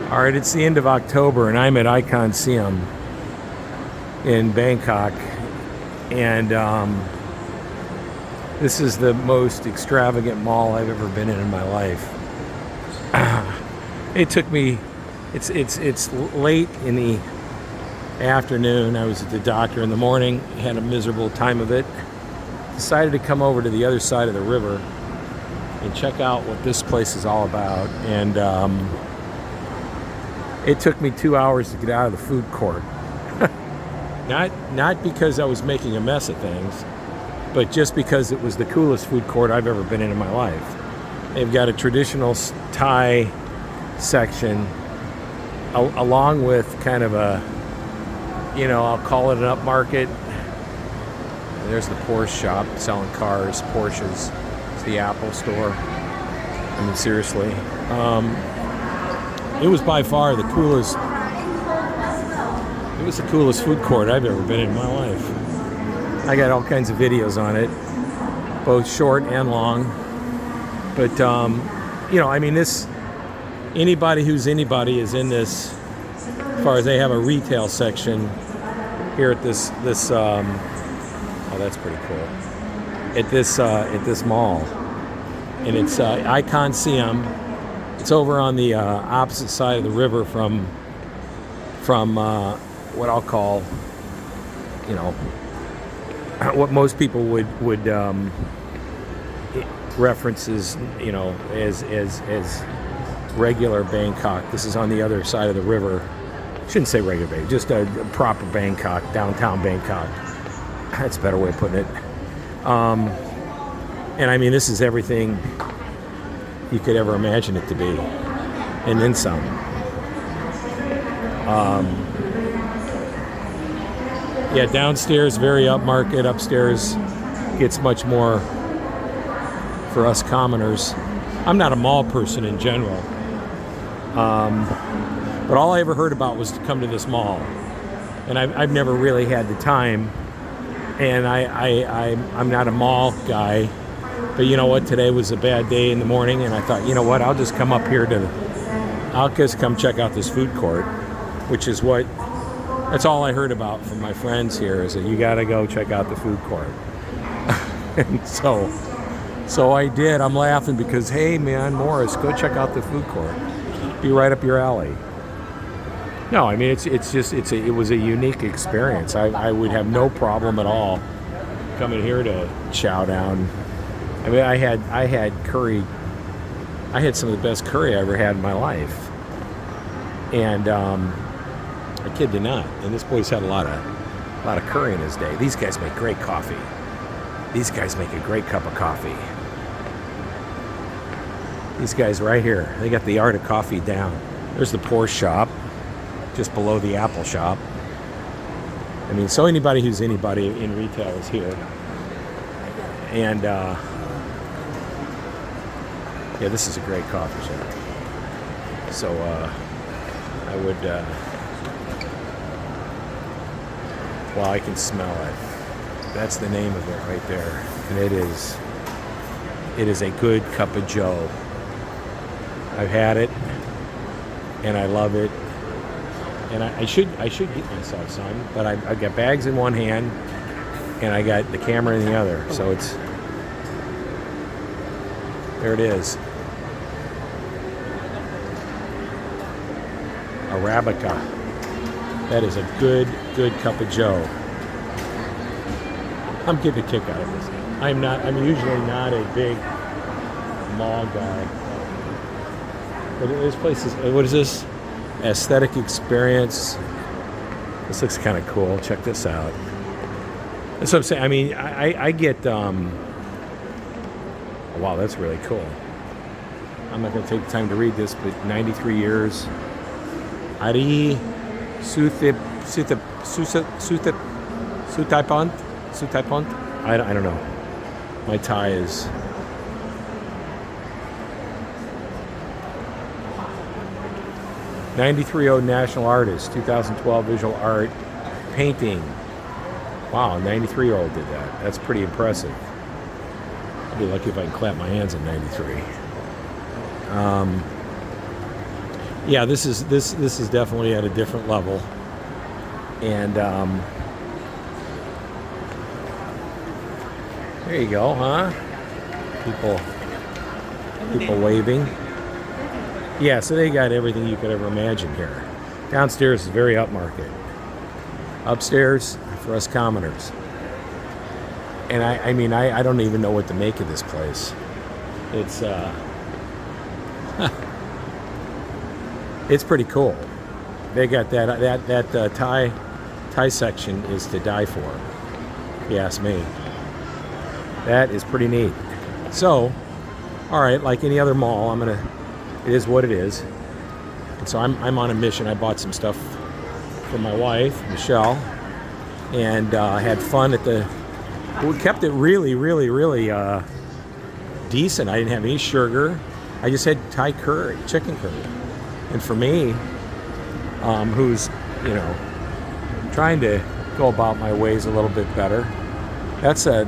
All right, it's the end of October, and I'm at Icon Siam in Bangkok, and this is the most extravagant mall I've ever been in my life. It took me. It's late in the afternoon. I was at the doctor in the morning. Had a miserable time of it. Decided to come over to the other side of the river and check out what this place is all about. And it took me 2 hours to get out of the food court. Not because I was making a mess of things, but just because it was the coolest food court I've ever been in my life. They've got a traditional Thai section, along with kind of a, I'll call it an upmarket. There's the Porsche shop selling cars, Porsches. It's the Apple store. I mean, seriously. It was by far the coolest. It was the coolest food court I've ever been in my life. I got all kinds of videos on it, both short and long. But this. Anybody who's anybody is in this. As far as they have a retail section here at this. Oh, that's pretty cool. At this mall, and it's Icon Siam. It's over on the opposite side of the river from what I'll call, what most people would reference as, as regular Bangkok. This is on the other side of the river. Shouldn't say regular Bangkok, just a proper Bangkok, downtown Bangkok. That's a better way of putting it. And I mean, this is everything you could ever imagine it to be, and then some. Downstairs very upmarket. Upstairs gets much more for us commoners. I'm not a mall person in general, but all I ever heard about was to come to this mall, and I've never really had the time. And I'm not a mall guy. But you know what? Today was a bad day in the morning, and I thought, you know what? I'll just come up here I'll just come check out this food court, which is that's all I heard about from my friends here, is that you got to go check out the food court. And so I did. I'm laughing because, hey man, Morris, go check out the food court. Be right up your alley. No, I mean it was a unique experience. I would have no problem at all coming here to chow down. I mean, I had curry. I had some of the best curry I ever had in my life, and I kid you not. And this boy's had a lot of curry in his day. These guys make great coffee. These guys make a great cup of coffee. These guys right here, they got the art of coffee down. There's the Porsche shop, just below the Apple shop. I mean, so anybody who's anybody in retail is here. And this is a great coffee shop. So I would, I can smell it. That's the name of it right there. And it is a good cup of joe. I've had it, and I love it. And I should get myself some, but I've got bags in one hand, and I got the camera in the other. So there it is. Arabica. That is a good cup of joe. I'm getting a kick out of this. I'm usually not a big mall guy. But this place is, what is this? Aesthetic experience. This looks kind of cool. Check this out. That's what I'm saying. I mean, I get, wow, that's really cool. I'm not going to take the time to read this, but 93 years. Ari Sutapont? I don't know. My Thai is... '93 National Artist, 2012 Visual Art Painting. Wow, a 93-year-old did that. That's pretty impressive. I'd be lucky if I can clap my hands at 93. yeah, this is definitely at a different level, and there you go, huh? People waving. Yeah, so they got everything you could ever imagine here. Downstairs is very upmarket. Upstairs for us commoners. And I mean, I don't even know what to make of this place. It's it's pretty cool. They got that Thai section is to die for, if you ask me. That is pretty neat. So, all right, like any other mall, it is what it is. And so I'm on a mission. I bought some stuff for my wife, Michelle, and had fun we kept it really, really, really decent. I didn't have any sugar. I just had Thai curry, chicken curry. And for me, who's, trying to go about my ways a little bit better, that's a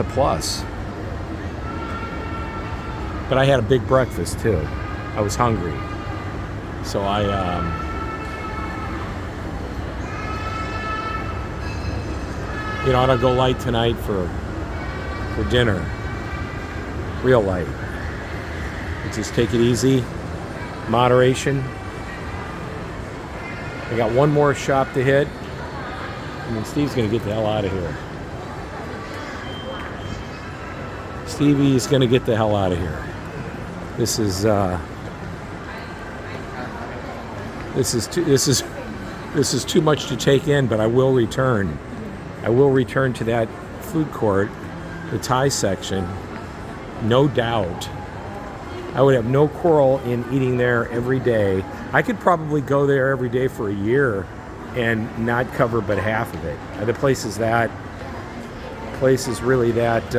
plus. But I had a big breakfast too. I was hungry, so I I'll go light tonight for dinner, real light. Just take it easy, moderation. I got one more shop to hit, and then Steve's gonna get the hell out of here. Stevie's gonna get the hell out of here. This is too much to take in, but I will return. I will return to that food court, the Thai section, no doubt. I would have no quarrel in eating there every day. I could probably go there every day for a year and not cover but half of it. The place is really that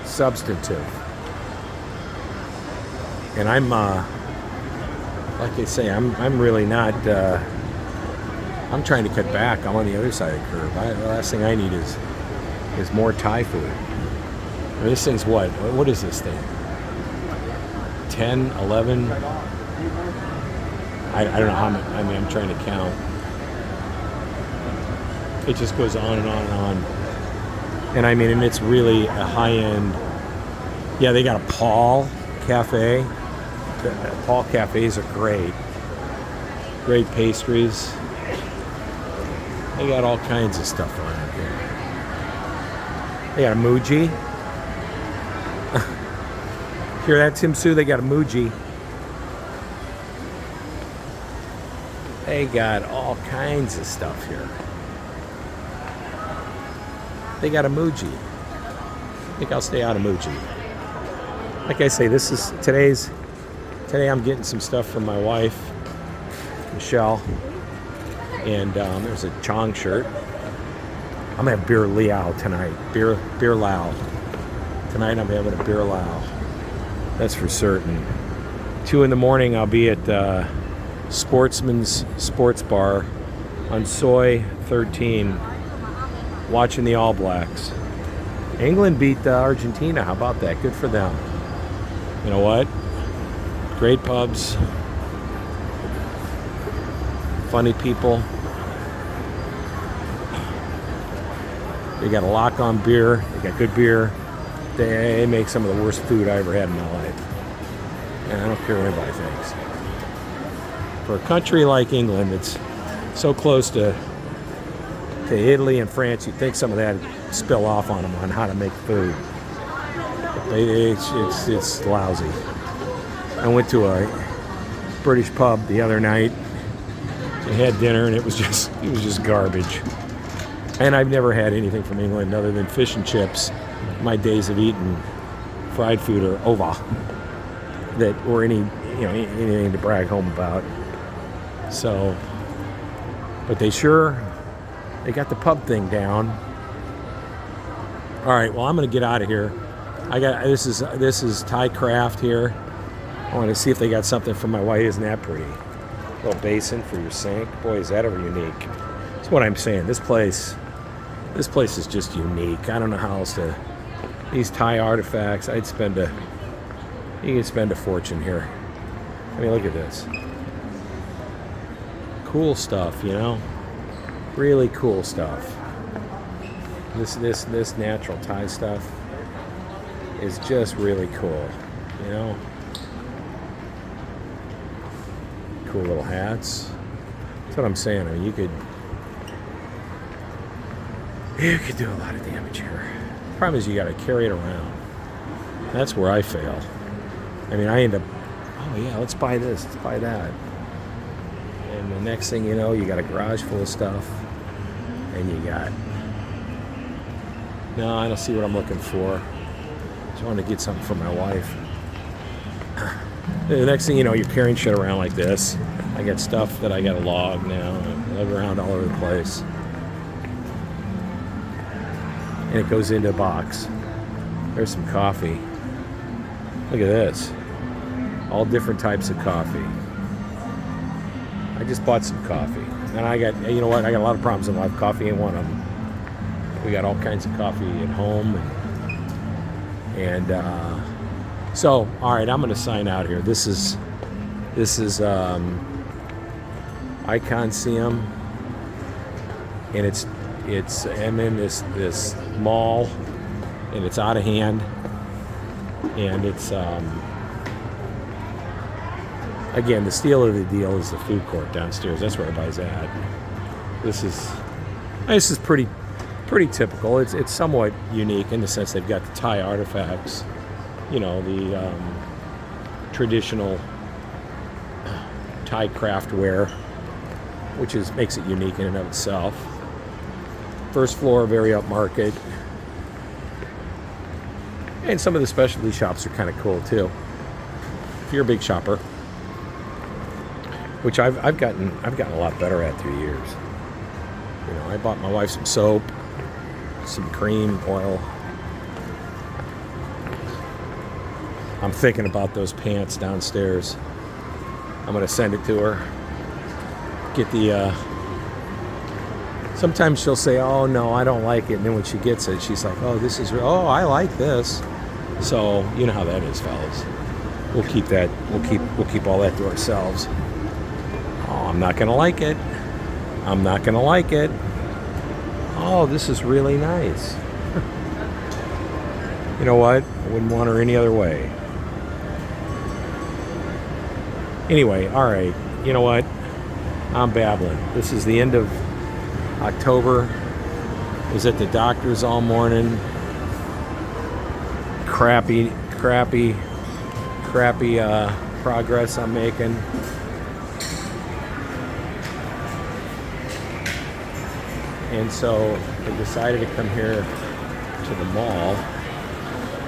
substantive. And I'm, like they say, I'm really not. I'm trying to cut back. I'm on the other side of the curve. The last thing I need is more Thai food. I mean, this thing's what? What is this thing? 10, 11? I don't know how many. I mean, I'm trying to count. It just goes on and on and on. And I mean, and it's really a high-end. Yeah, they got a Paul Cafe. The Paul cafes are great. Great pastries. They got all kinds of stuff around here. They got a Muji. Hear that, Tim Sue? They got a Muji. They got all kinds of stuff here. They got a Muji. I think I'll stay out of Muji. Like I say, today I'm getting some stuff from my wife, Michelle, and there's a Chong shirt. I'm gonna have beer Liao tonight. Beer Lao. Tonight I'm having a beer Lao. That's for certain. 2 a.m, I'll be at Sportsman's Sports Bar on Soy 13, watching the All Blacks. England beat Argentina. How about that? Good for them. You know what? Great pubs, funny people. They got a lock on beer. They got good beer. They make some of the worst food I ever had in my life. And I don't care what anybody thinks. For a country like England, it's so close to Italy and France, you'd think some of that would spill off on them on how to make food. It's lousy. I went to a British pub the other night. I had dinner and it was just garbage. And I've never had anything from England other than fish and chips. My days of eating fried food are over. Or anything to brag home about. So, but they got the pub thing down. All right, well, I'm gonna get out of here. This is Thai craft here. I want to see if they got something for my wife. Isn't that pretty? A little basin for your sink. Boy, is that ever unique. That's what I'm saying. This place is just unique. I don't know how else to. These Thai artifacts, you can spend a fortune here. I mean, look at this. Cool stuff, you know? Really cool stuff. This natural Thai stuff is just really cool, you know? Cool little hats. That's what I'm saying. I mean, you could do a lot of damage here. Problem is you got to carry it around. That's where I fail. I mean, I end up, oh yeah, let's buy this, let's buy that. And the next thing you know, you got a garage full of stuff. And you got, no, I don't see what I'm looking for. Just want to get something for my wife. The next thing you know, you're carrying shit around like this. I got stuff that I got to log now. I lug around all over the place. And it goes into a box. There's some coffee. Look at this. All different types of coffee. I just bought some coffee. And I got, you know what, I got a lot of problems in life. Coffee ain't one of them. We got all kinds of coffee at home. And so, all right, I'm going to sign out here. This is Icon Siam. And I'm in this mall. And it's out of hand. And it's, again, the steal of the deal is the food court downstairs. That's where everybody's at. This is pretty typical. It's somewhat unique in the sense they've got the Thai artifacts, you know, the traditional Thai craftware, which makes it unique in and of itself. First floor, very upmarket. And some of the specialty shops are kind of cool too. If you're a big shopper, which I've gotten a lot better at through the years. You know, I bought my wife some soap, some cream, oil. I'm thinking about those pants downstairs. I'm gonna send it to her. Get the. Sometimes she'll say, "Oh no, I don't like it," and then when she gets it, she's like, "Oh, this is. Oh, I like this." So you know how that is, fellas. We'll keep that. We'll keep all that to ourselves. Oh, I'm not gonna like it. I'm not gonna like it. Oh, this is really nice. You know what? I wouldn't want her any other way. Anyway, all right. You know what? I'm babbling. This is the end of October. Was at the doctor's all morning. Crappy progress I'm making. And so I decided to come here to the mall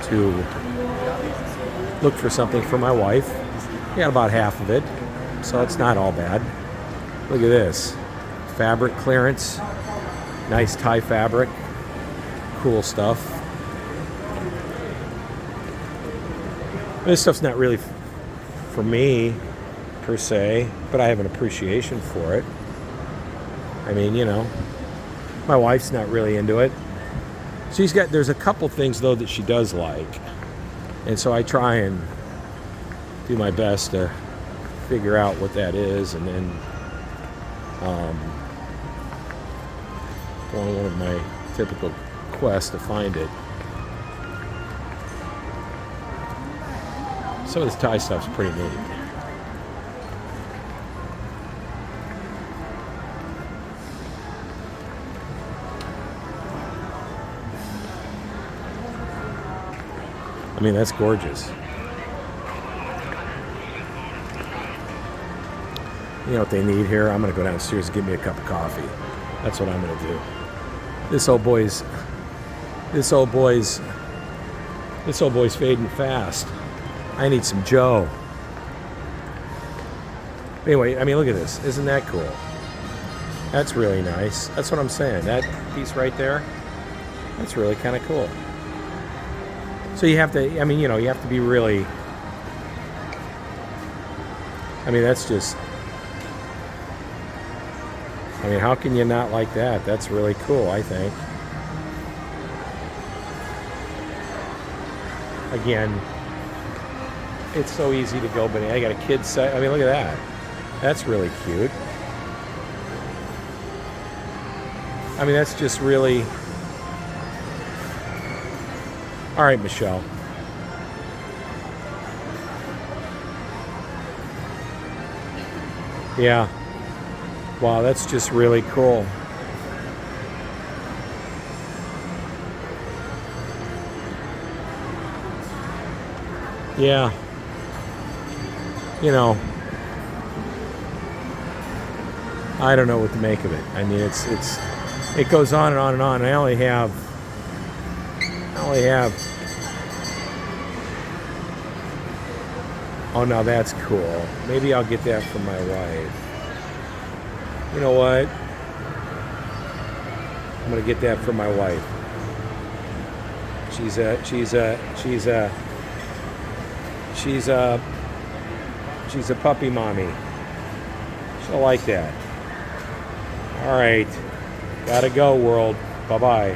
to look for something for my wife. Got about half of it, so it's not all bad. Look at this. Fabric clearance. Nice Thai fabric. Cool stuff. This stuff's not really for me, per se, but I have an appreciation for it. I mean, you know, my wife's not really into it. There's a couple things, though, that she does like. And so I try and do my best to figure out what that is, and then go on one of my typical quests to find it. Some of this Thai stuff's pretty neat. I mean, that's gorgeous. You know what they need here? I'm going to go downstairs and get me a cup of coffee. That's what I'm going to do. This old boy's fading fast. I need some Joe. Anyway, I mean, look at this. Isn't that cool? That's really nice. That's what I'm saying. That piece right there, that's really kind of cool. So you have to, I mean, you know, you have to be really, I mean, that's just, I mean, how can you not like that? That's really cool, I think. Again, It's so easy to go, but I got a kid's site. I mean, look at that. That's really cute. I mean, that's just really... All right, Michelle. Yeah. Wow, that's just really cool. Yeah. You know, I don't know what to make of it. I mean, it goes on and on and on. I only have oh, now that's cool. Maybe I'll get that for my wife. You know what? I'm gonna get that for my wife. She's a puppy mommy. She'll like that. All right. Gotta go, world. Bye-bye.